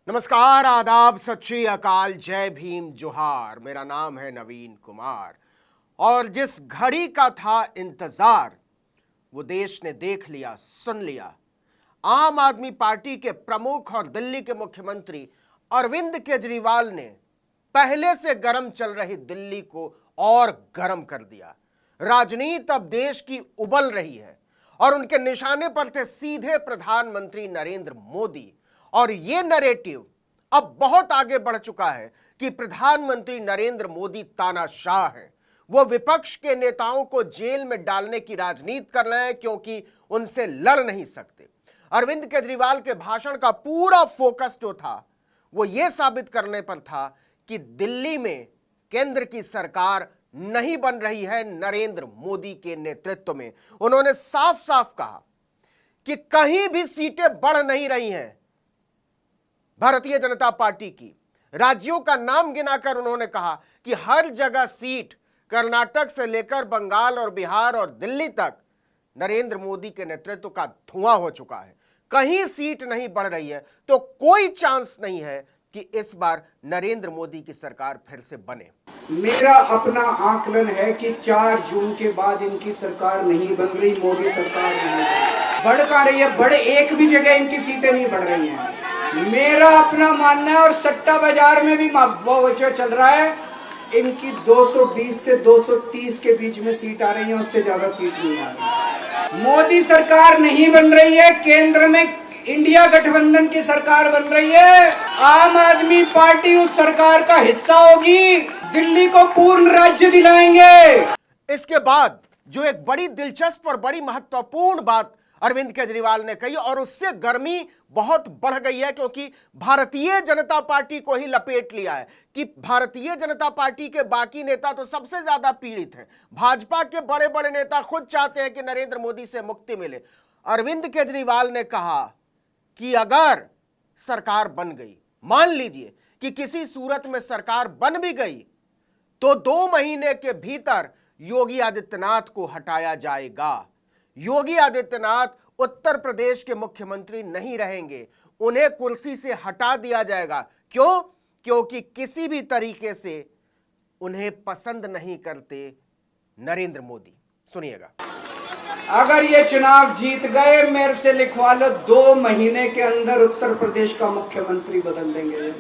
नमस्कार, आदाब, सत श्री अकाल, जय भीम, जोहार। मेरा नाम है नवीन कुमार और जिस घड़ी का था इंतजार वो देश ने देख लिया, सुन लिया। आम आदमी पार्टी के प्रमुख और दिल्ली के मुख्यमंत्री अरविंद केजरीवाल ने पहले से गर्म चल रही दिल्ली को और गर्म कर दिया। राजनीति अब देश की उबल रही है और उनके निशाने पर थे सीधे प्रधानमंत्री नरेंद्र मोदी। और यह नैरेटिव अब बहुत आगे बढ़ चुका है कि प्रधानमंत्री नरेंद्र मोदी तानाशाह हैं। वो विपक्ष के नेताओं को जेल में डालने की राजनीति कर रहे हैं क्योंकि उनसे लड़ नहीं सकते। अरविंद केजरीवाल के भाषण का पूरा फोकस जो था वो ये साबित करने पर था कि दिल्ली में केंद्र की सरकार नहीं बन रही है नरेंद्र मोदी के नेतृत्व में। उन्होंने साफ साफ कहा कि कहीं भी सीटें बढ़ नहीं रही हैं भारतीय जनता पार्टी की। राज्यों का नाम गिनाकर उन्होंने कहा कि हर जगह सीट, कर्नाटक से लेकर बंगाल और बिहार और दिल्ली तक नरेंद्र मोदी के नेतृत्व का धुआं हो चुका है। कहीं सीट नहीं बढ़ रही है तो कोई चांस नहीं है कि इस बार नरेंद्र मोदी की सरकार फिर से बने। मेरा अपना आकलन है कि 4 जून के बाद इनकी सरकार नहीं बन रही, मोदी सरकार नहीं बढ़ कहां रही है। बड़े एक भी जगह इनकी सीटें नहीं बढ़ रही हैं। मेरा अपना मानना है और सट्टा बाजार में भी वो जो चल रहा है, इनकी 220 से 230 के बीच में सीट आ रही है, उससे ज्यादा सीट नहीं आ रही। मोदी सरकार नहीं बन रही है, केंद्र में इंडिया गठबंधन की सरकार बन रही है। आम आदमी पार्टी उस सरकार का हिस्सा होगी, दिल्ली को पूर्ण राज्य दिलाएंगे। इसके बाद जो एक बड़ी दिलचस्प और बड़ी महत्वपूर्ण बात अरविंद केजरीवाल ने कही और उससे गर्मी बहुत बढ़ गई है क्योंकि भारतीय जनता पार्टी को ही लपेट लिया है कि भारतीय जनता पार्टी के बाकी नेता तो सबसे ज्यादा पीड़ित हैं। भाजपा के बड़े बड़े नेता खुद चाहते हैं कि नरेंद्र मोदी से मुक्ति मिले। अरविंद केजरीवाल ने कहा कि अगर सरकार बन गई, मान लीजिए कि किसी सूरत में सरकार बन भी गई, तो 2 महीने के भीतर योगी आदित्यनाथ को हटाया जाएगा। योगी आदित्यनाथ उत्तर प्रदेश के मुख्यमंत्री नहीं रहेंगे, उन्हें कुर्सी से हटा दिया जाएगा। क्यों? क्योंकि किसी भी तरीके से उन्हें पसंद नहीं करते नरेंद्र मोदी। सुनिएगा। अगर ये चुनाव जीत गए, मेरे से लिखवा लो, 2 महीने के अंदर उत्तर प्रदेश का मुख्यमंत्री बदल देंगे।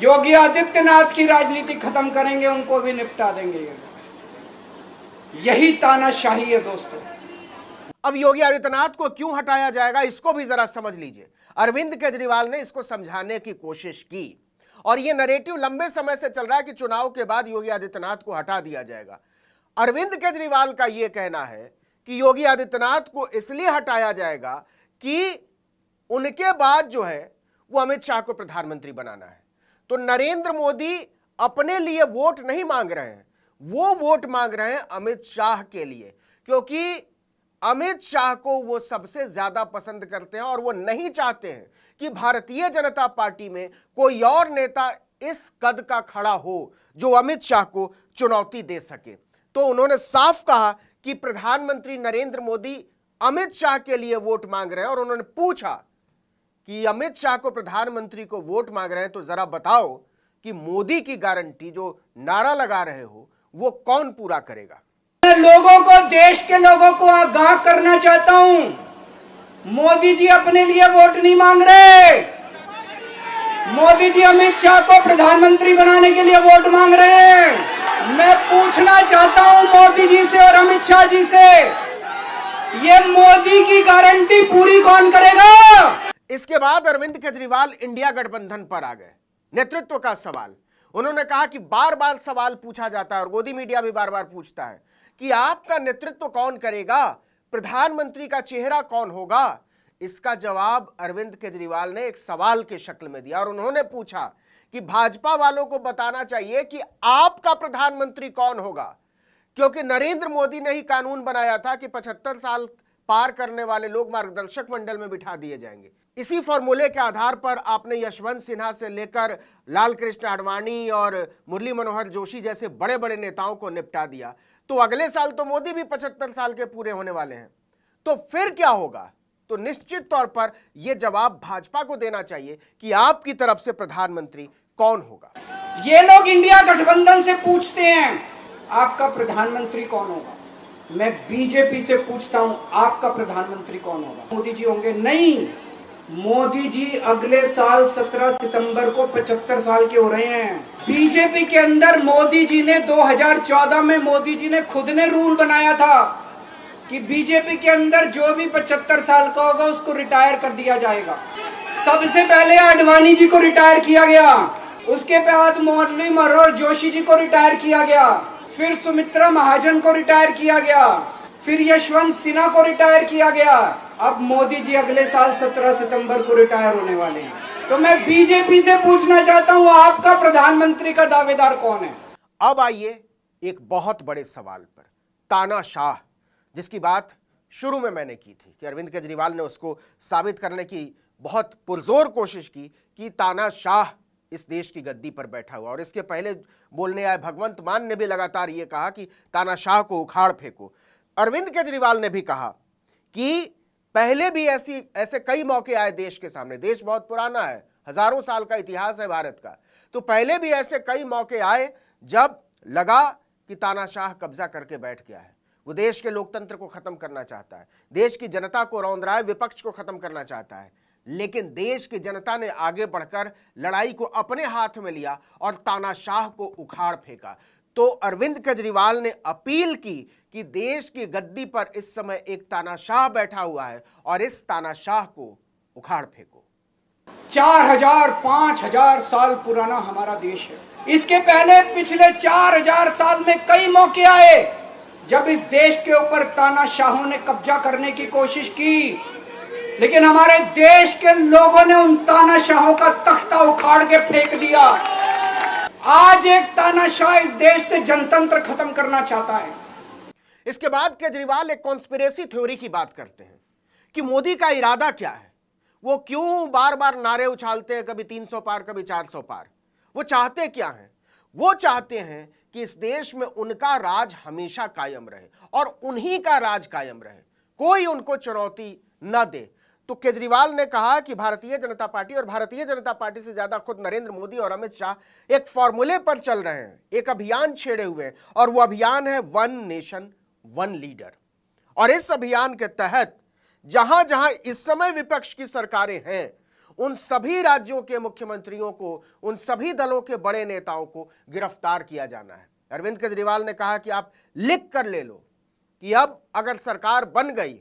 योगी आदित्यनाथ की राजनीति खत्म करेंगे, उनको भी निपटा देंगे। यही तानाशाही है दोस्तों। अब योगी आदित्यनाथ को क्यों हटाया जाएगा इसको भी जरा समझ लीजिए। अरविंद केजरीवाल ने इसको समझाने की कोशिश की और यह नैरेटिव लंबे समय से चल रहा है कि चुनाव के बाद योगी आदित्यनाथ को हटा दिया जाएगा। अरविंद केजरीवाल का यह कहना है कि योगी आदित्यनाथ को इसलिए हटाया जाएगा कि उनके बाद जो है वो अमित शाह को प्रधानमंत्री बनाना है। तो नरेंद्र मोदी अपने लिए वोट नहीं मांग रहे हैं, वो वोट मांग रहे हैं अमित शाह के लिए, क्योंकि अमित शाह को वो सबसे ज्यादा पसंद करते हैं और वो नहीं चाहते हैं कि भारतीय जनता पार्टी में कोई और नेता इस कद का खड़ा हो जो अमित शाह को चुनौती दे सके। तो उन्होंने साफ कहा कि प्रधानमंत्री नरेंद्र मोदी अमित शाह के लिए वोट मांग रहे हैं और उन्होंने पूछा कि अमित शाह को प्रधानमंत्री को वोट मांग रहे हैं तो जरा बताओ कि मोदी की गारंटी जो नारा लगा रहे हो वो कौन पूरा करेगा। मैं लोगों को, देश के लोगों को आगाह करना चाहता हूं, मोदी जी अपने लिए वोट नहीं मांग रहे। मोदी जी अमित शाह को प्रधानमंत्री बनाने के लिए वोट मांग रहे हैं। मैं पूछना चाहता हूं मोदी जी से और अमित शाह जी से, ये मोदी की गारंटी पूरी कौन करेगा? इसके बाद अरविंद केजरीवाल इंडिया गठबंधन पर आ गए। नेतृत्व का सवाल उन्होंने कहा कि बार बार सवाल पूछा जाता है और मोदी मीडिया भी बार बार पूछता है कि आपका नेतृत्व कौन करेगा, प्रधानमंत्री का चेहरा कौन होगा। इसका जवाब अरविंद केजरीवाल ने एक सवाल के शक्ल में दिया और उन्होंने पूछा कि भाजपा वालों को बताना चाहिए कि आपका प्रधानमंत्री कौन होगा, क्योंकि नरेंद्र मोदी ने ही कानून बनाया था कि 75 साल पार करने वाले लोग मार्गदर्शक मंडल में बिठा दिए जाएंगे। इसी फॉर्मूले के आधार पर आपने यशवंत सिन्हा से लेकर लाल कृष्ण आडवाणी और मुरली मनोहर जोशी जैसे बड़े बड़े नेताओं को निपटा दिया। तो अगले साल तो मोदी भी 75 साल के पूरे होने वाले हैं, तो फिर क्या होगा? तो निश्चित तौर पर यह जवाब भाजपा को देना चाहिए कि आपकी तरफ से प्रधानमंत्री कौन होगा। ये लोग इंडिया गठबंधन से पूछते हैं आपका प्रधानमंत्री कौन होगा, मैं बीजेपी से पूछता हूं आपका प्रधानमंत्री कौन होगा। मोदी जी होंगे? नहीं, मोदी जी अगले साल 17 सितंबर को 75 साल के हो रहे हैं। बीजेपी के अंदर मोदी जी ने 2014 में मोदी जी ने खुद ने रूल बनाया था कि बीजेपी के अंदर जो भी 75 साल का होगा उसको रिटायर कर दिया जाएगा। सबसे पहले आडवाणी जी को रिटायर किया गया, उसके बाद मुरली मनोहर जोशी जी को रिटायर किया गया, फिर सुमित्रा महाजन को रिटायर किया गया, फिर यशवंत सिन्हा को रिटायर किया गया। अब मोदी जी अगले साल 17 सितंबर को रिटायर होने वाले हैं। तो मैं बीजेपी से पूछना चाहता हूं आपका प्रधानमंत्री का दावेदार कौन है? अब आइए एक बहुत बड़े सवाल पर, तानाशाह, जिसकी बात शुरू में मैंने की थी कि अरविंद केजरीवाल ने उसको साबित करने की बहुत पुरजोर कोशिश की कि तानाशाह इस देश की गद्दी पर बैठा हुआ। और इसके पहले बोलने आए भगवंत मान ने भी लगातार ये कहा कि तानाशाह को उखाड़ फेंको। अरविंद केजरीवाल ने भी कहा कि पहले भी ऐसे कई मौके आए देश के सामने, देश बहुत पुराना है, हजारों साल का इतिहास है भारत का, तो पहले भी ऐसे कई मौके आए जब लगा कि तानाशाह कब्जा करके बैठ गया है, वो देश के लोकतंत्र को खत्म करना चाहता है, देश की जनता को रौंद रहा है, विपक्ष को खत्म करना चाहता है। लेकिन देश की जनता ने आगे बढ़कर लड़ाई को अपने हाथ में लिया और तानाशाह को उखाड़ फेंका। तो अरविंद केजरीवाल ने अपील की कि देश की गद्दी पर इस समय एक तानाशाह बैठा हुआ है और इस तानाशाह को उखाड़ फेंको। 4000 5000 साल पुराना हमारा देश है। इसके पहले पिछले 4000 साल में कई मौके आए जब इस देश के ऊपर तानाशाहों ने कब्जा करने की कोशिश की, लेकिन हमारे देश के लोगों ने उन तानाशाहों का तख्ता उखाड़ के फेंक दिया। आज एक तानाशाह इस देश से जनतंत्र खत्म करना चाहता है। इसके बाद केजरीवाल एक कॉन्स्पिरेसी थ्योरी की बात करते हैं कि मोदी का इरादा क्या है, वो क्यों बार बार नारे उछालते हैं, कभी 300 पार कभी 400 पार। वो चाहते क्या हैं? वो चाहते हैं कि इस देश में उनका राज हमेशा कायम रहे और उन्हीं का राज कायम रहे, कोई उनको चुनौती न दे। तो केजरीवाल ने कहा कि भारतीय जनता पार्टी और भारतीय जनता पार्टी से ज्यादा खुद नरेंद्र मोदी और अमित शाह एक फॉर्मूले पर चल रहे हैं, एक अभियान छेड़े हुए हैं और वो अभियान है वन नेशन वन लीडर। और इस अभियान के तहत जहां जहां इस समय विपक्ष की सरकारें हैं, उन सभी राज्यों के मुख्यमंत्रियों को, उन सभी दलों के बड़े नेताओं को गिरफ्तार किया जाना है। अरविंद केजरीवाल ने कहा कि आप लिख कर ले लो कि अब अगर सरकार बन गई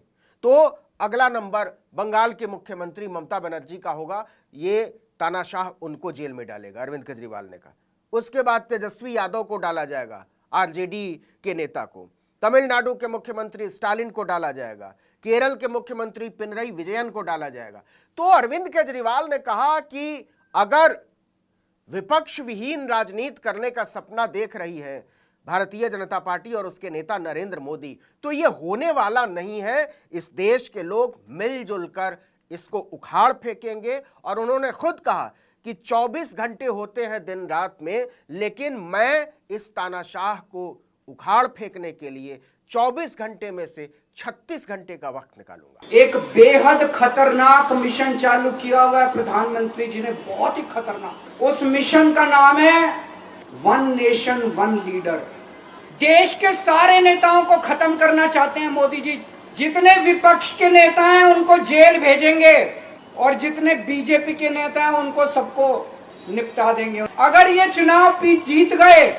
तो अगला नंबर बंगाल के मुख्यमंत्री ममता बनर्जी का होगा, ये तानाशाह उनको जेल में डालेगा, अरविंद केजरीवाल ने कहा। उसके बाद तेजस्वी यादव को डाला जाएगा, आरजेडी के नेता को, तमिलनाडु के मुख्यमंत्री स्टालिन को डाला जाएगा, केरल के मुख्यमंत्री पिनरई विजयन को डाला जाएगा। तो अरविंद केजरीवाल ने कहा कि अगर विपक्ष विहीन राजनीति करने का सपना देख रही है भारतीय जनता पार्टी और उसके नेता नरेंद्र मोदी, तो ये होने वाला नहीं है। इस देश के लोग मिलजुल कर इसको उखाड़ फेंकेंगे। और उन्होंने खुद कहा कि 24 घंटे होते हैं दिन रात में, लेकिन मैं इस तानाशाह को उखाड़ फेंकने के लिए 24 घंटे में से 36 घंटे का वक्त निकालूंगा। एक बेहद खतरनाक मिशन चालू किया हुआ है प्रधानमंत्री जी ने, बहुत ही खतरनाक। उस मिशन का नाम है वन नेशन वन लीडर। देश के सारे नेताओं को खत्म करना चाहते हैं मोदी जी। जितने विपक्ष के नेता हैं उनको जेल भेजेंगे और जितने बीजेपी के नेता हैं उनको सबको निपटा देंगे। अगर ये चुनाव जीत गए,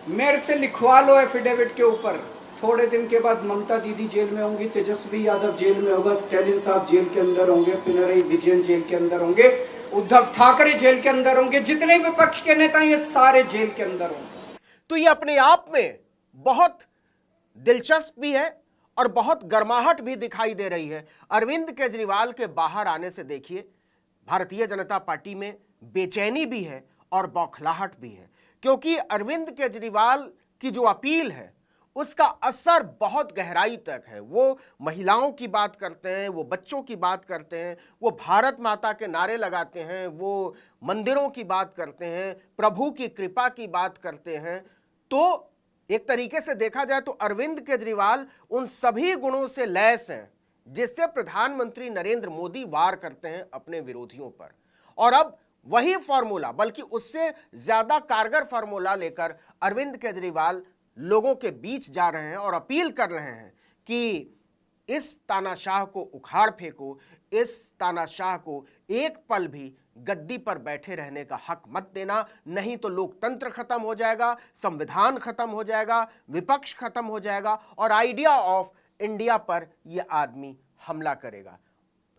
मेरे से लिखवा लो एफिडेविट के ऊपर, थोड़े दिन के बाद ममता दीदी जेल में होंगी, तेजस्वी यादव जेल में होगा, स्टालिन साहब जेल के अंदर होंगे, पिनरई विजयन जेल के अंदर होंगे, उद्धव ठाकरे जेल के अंदर होंगे, जितने विपक्ष के नेता ये सारे जेल के अंदर होंगे। तो ये अपने आप में बहुत दिलचस्प भी है और बहुत गर्माहट भी दिखाई दे रही है। अरविंद केजरीवाल के बाहर आने से देखिए भारतीय जनता पार्टी में बेचैनी भी है और बौखलाहट भी है, क्योंकि अरविंद केजरीवाल की जो अपील है उसका असर बहुत गहराई तक है। वो महिलाओं की बात करते हैं, वो बच्चों की बात करते हैं, वो भारत माता के नारे लगाते हैं, वो मंदिरों की बात करते हैं, प्रभु की कृपा की बात करते हैं। तो एक तरीके से देखा जाए तो अरविंद केजरीवाल उन सभी गुणों से लैस हैं जिससे प्रधानमंत्री नरेंद्र मोदी वार करते हैं अपने विरोधियों पर। और अब वही फॉर्मूला, बल्कि उससे ज्यादा कारगर फॉर्मूला लेकर अरविंद केजरीवाल लोगों के बीच जा रहे हैं और अपील कर रहे हैं कि इस तानाशाह को उखाड़ फेंको, इस तानाशाह को एक पल भी गद्दी पर बैठे रहने का हक मत देना, नहीं तो लोकतंत्र खत्म हो जाएगा, संविधान खत्म हो जाएगा, विपक्ष खत्म हो जाएगा और आइडिया ऑफ इंडिया पर यह आदमी हमला करेगा।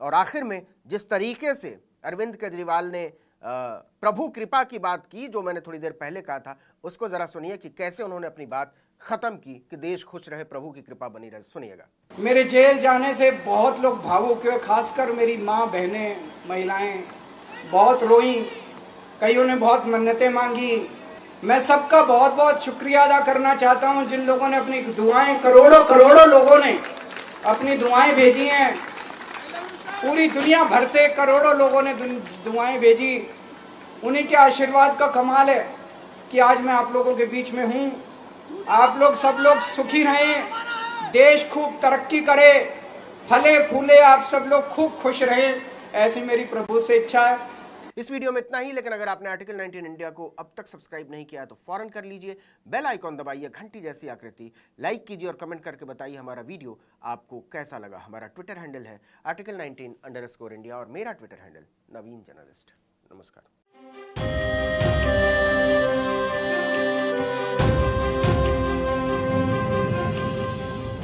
और आखिर में जिस तरीके से अरविंद केजरीवाल ने प्रभु कृपा की बात की, जो मैंने थोड़ी देर पहले कहा था, उसको जरा सुनिए कि कैसे उन्होंने अपनी बात खत्म की कि देश खुश रहे, प्रभु की कृपा बनी रहे। सुनिएगा। मेरे जेल जाने से बहुत लोग भावुक हुए, खासकर मेरी माँ, बहनें, महिलाएं बहुत रोई, कईयों ने बहुत मन्नतें मांगी। मैं सबका बहुत बहुत शुक्रिया अदा करना चाहता हूँ जिन लोगों ने अपनी दुआएं, करोड़ों लोगों ने अपनी दुआएं भेजी हैं। पूरी दुनिया भर से करोड़ों लोगों ने दुआएं भेजी। उन्हीं के आशीर्वाद का कमाल है कि आज मैं आप लोगों के बीच में हूँ। आप लोग सब लोग सुखी रहें, देश खूब तरक्की करे, फले फूले, आप सब लोग खूब खुश रहें, ऐसी मेरी प्रभु से इच्छा है। इस वीडियो में इतना ही, लेकिन अगर आपने आर्टिकल 19 इंडिया को अब तक सब्सक्राइब नहीं किया तो फौरन कर लीजिए, बेल आइकॉन दबाइए, घंटी जैसी आकृति, लाइक कीजिए और कमेंट करके बताइए हमारा वीडियो आपको कैसा लगा। हमारा ट्विटर हैंडल है article19_India और मेरा ट्विटर हैंडल नवीन जर्नलिस्ट। नमस्कार।